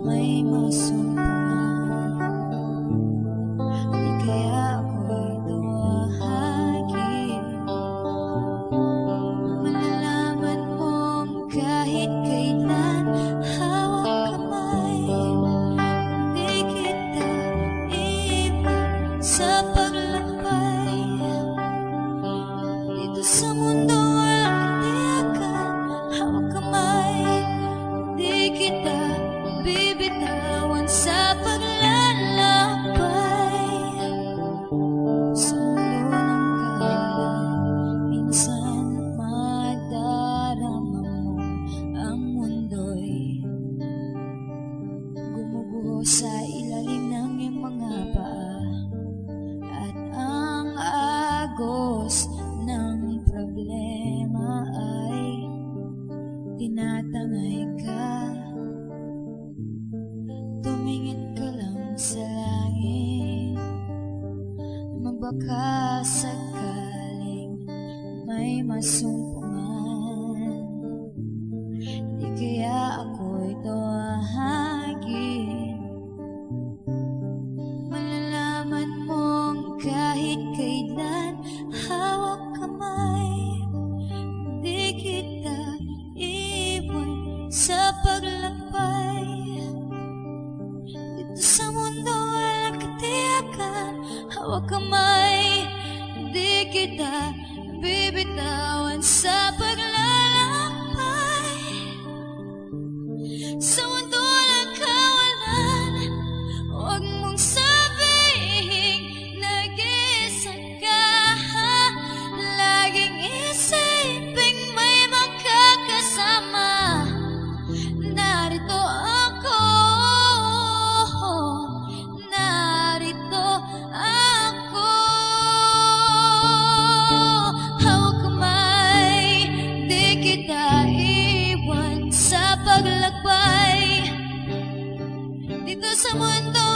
may masumpungan. Di kaya ako'y tuwahagin. Malalaman mong kahit kailan hawak kamay, di kita iwan sa paglakbay. Dito sa mundo walang katiyakan, hawak kamay, di kita bibitawan sa paglalakbay. Sa ulo ng kalan, minsan madarama mo ang mundo'y gumuguho sa ilalim ng iyong mga paa, at ang agos ng problema ay tinatangay ka. Tumingin ka lang sa langit, magbaka sakaling may masumpungan. Di kaya ako'y tuwahagin. Malalaman mong kahit kailan hawak kamay, di kita iwan sa paglakbay. Dito sa mundo walang katiyakan, hawak kamay, di kita bibitawan sa paglalakbay. Sa mundo walang kawalan, huwag mong sabihing nag-iisa ka. Laging isiping may makakasama. Narito ako, narito ako. Hawak kamay, di kita iwan sa paglakbay. Dito sa mundo